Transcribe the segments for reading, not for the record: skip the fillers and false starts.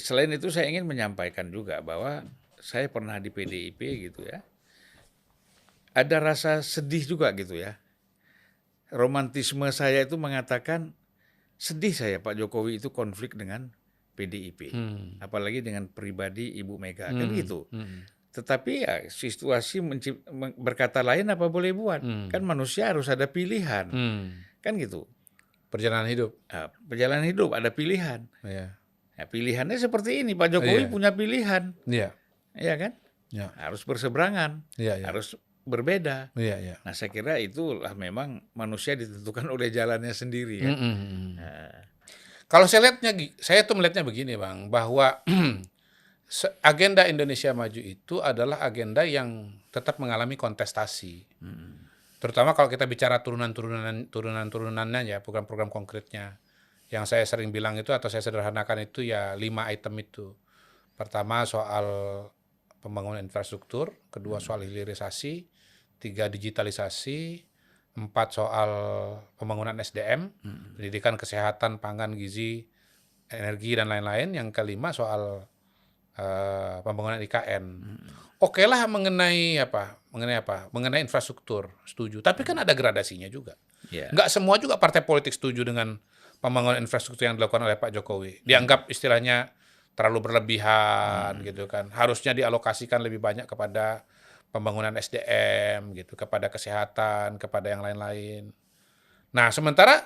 selain itu saya ingin menyampaikan juga bahwa saya pernah di PDIP gitu ya. Ada rasa sedih juga gitu ya. Romantisme saya itu mengatakan sedih saya Pak Jokowi itu konflik dengan PDIP. Apalagi dengan pribadi Ibu Mega kan gitu. Tetapi ya situasi berkata lain apa boleh buat. Kan manusia harus ada pilihan. Kan gitu. Perjalanan hidup. Perjalanan hidup ada pilihan. Iya. Nah, pilihannya seperti ini, Pak Jokowi punya pilihan. Iya. Iya kan? Iya. Harus berseberangan. Iya, iya. Harus berbeda. Iya, iya. Nah, saya kira itulah memang manusia ditentukan oleh jalannya sendiri kan. Kalau saya tuh melihatnya begini, Bang, bahwa agenda Indonesia Maju itu adalah agenda yang tetap mengalami kontestasi. Terutama kalau kita bicara turunannya ya, program-program konkretnya. Yang saya sering bilang itu atau saya sederhanakan itu ya 5 item itu. Pertama soal pembangunan infrastruktur, kedua soal hilirisasi, 3 digitalisasi, 4 soal pembangunan SDM, pendidikan, kesehatan, pangan, gizi, energi dan lain-lain. Yang kelima soal pembangunan IKN. Oke lah mengenai infrastruktur setuju, tapi kan ada gradasinya juga. Nggak semua juga partai politik setuju dengan pembangunan infrastruktur yang dilakukan oleh Pak Jokowi. Dianggap istilahnya terlalu berlebihan gitu kan. Harusnya dialokasikan lebih banyak kepada pembangunan SDM gitu, kepada kesehatan, kepada yang lain-lain. Nah, sementara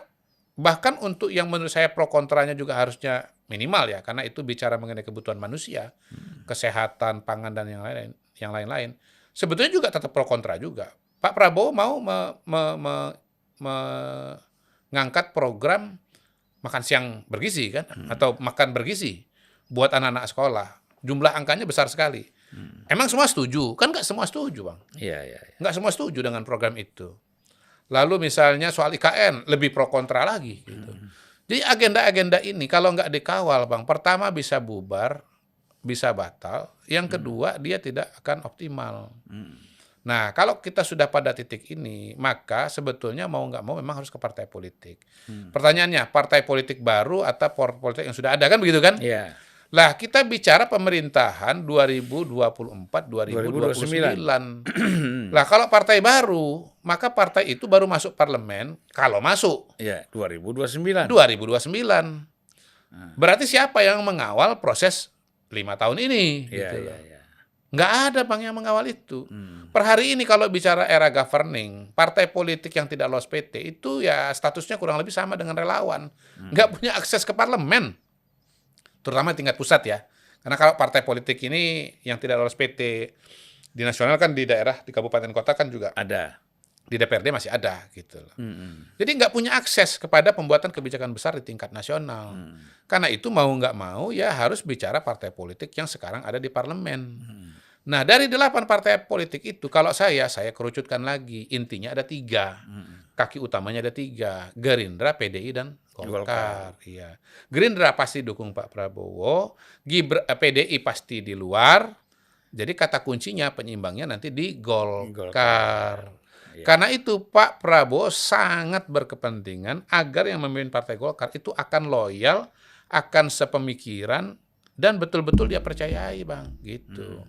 bahkan untuk yang menurut saya pro kontranya juga harusnya minimal ya, karena itu bicara mengenai kebutuhan manusia, kesehatan, pangan dan yang lain-lain. Sebetulnya juga tetap pro kontra juga. Pak Prabowo mau mengangkat program makan siang bergizi kan, atau makan bergizi buat anak-anak sekolah. Jumlah angkanya besar sekali. Emang semua setuju? Kan nggak semua setuju, Bang. Iya. Nggak semua setuju dengan program itu. Lalu misalnya soal IKN, lebih pro kontra lagi. Gitu. Jadi agenda-agenda ini kalau nggak dikawal, Bang, pertama bisa bubar, bisa batal. Yang kedua, dia tidak akan optimal. Nah, kalau kita sudah pada titik ini, maka sebetulnya mau nggak mau memang harus ke partai politik. Pertanyaannya, partai politik baru atau politik yang sudah ada, kan begitu kan? Iya. Lah, kita bicara pemerintahan 2024-2029. Lah, kalau partai baru, maka partai itu baru masuk parlemen kalau masuk. Iya, 2029. 2029. Berarti siapa yang mengawal proses 5 tahun ini? Iya. Nggak ada, Bang, yang mengawal itu. Per hari ini kalau bicara era governing, partai politik yang tidak lolos PT itu ya statusnya kurang lebih sama dengan relawan. Nggak punya akses ke parlemen. Terutama tingkat pusat ya. Karena kalau partai politik ini yang tidak lolos PT di nasional kan di daerah, di kabupaten kota kan juga ada. Di DPRD masih ada gitu loh. Jadi nggak punya akses kepada pembuatan kebijakan besar di tingkat nasional. Karena itu mau nggak mau ya harus bicara partai politik yang sekarang ada di parlemen. Nah, dari 8 partai politik itu kalau saya kerucutkan lagi. Intinya ada 3. Kaki utamanya ada 3. Gerindra, PDI, dan Golkar. Iya. Gerindra pasti dukung Pak Prabowo. PDI pasti di luar. Jadi kata kuncinya penyeimbangnya nanti di Golkar. Karena itu Pak Prabowo sangat berkepentingan agar yang memimpin Partai Golkar itu akan loyal, akan sepemikiran, dan betul-betul dia percayai, Bang. Gitu.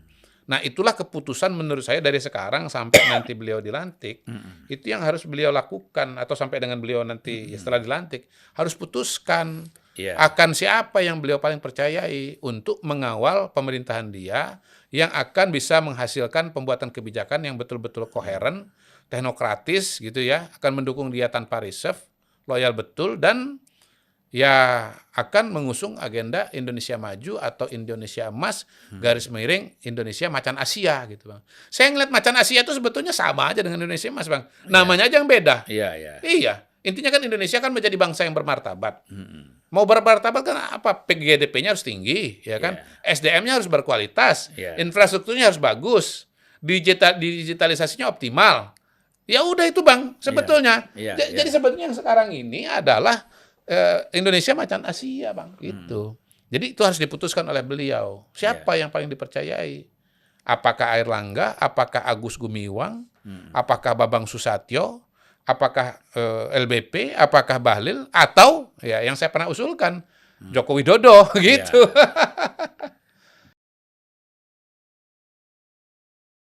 Nah, itulah keputusan menurut saya dari sekarang sampai nanti beliau dilantik. Itu yang harus beliau lakukan, atau sampai dengan beliau nanti setelah dilantik, harus putuskan akan siapa yang beliau paling percayai untuk mengawal pemerintahan dia yang akan bisa menghasilkan pembuatan kebijakan yang betul-betul koheren, teknokratis gitu ya, akan mendukung dia tanpa reserve, loyal betul, dan ya akan mengusung agenda Indonesia Maju atau Indonesia Emas, garis miring Indonesia Macan Asia gitu, Bang. Saya ngeliat Macan Asia itu sebetulnya sama aja dengan Indonesia Emas, Bang. Namanya aja yang beda. Iya. Intinya kan Indonesia kan menjadi bangsa yang bermartabat. Mau bermartabat kan apa? GDP-nya harus tinggi, ya kan? SDM-nya harus berkualitas, infrastrukturnya harus bagus, digitalisasinya optimal. Ya udah itu, Bang, sebetulnya. Jadi sebetulnya yang sekarang ini adalah Indonesia Macan Asia, Bang, gitu. Jadi itu harus diputuskan oleh beliau. Siapa yang paling dipercayai? Apakah Airlangga? Apakah Agus Gumiwang? Apakah Bambang Susatyo? Apakah LBP? Apakah Bahlil? Atau ya yang saya pernah usulkan, Joko Widodo gitu.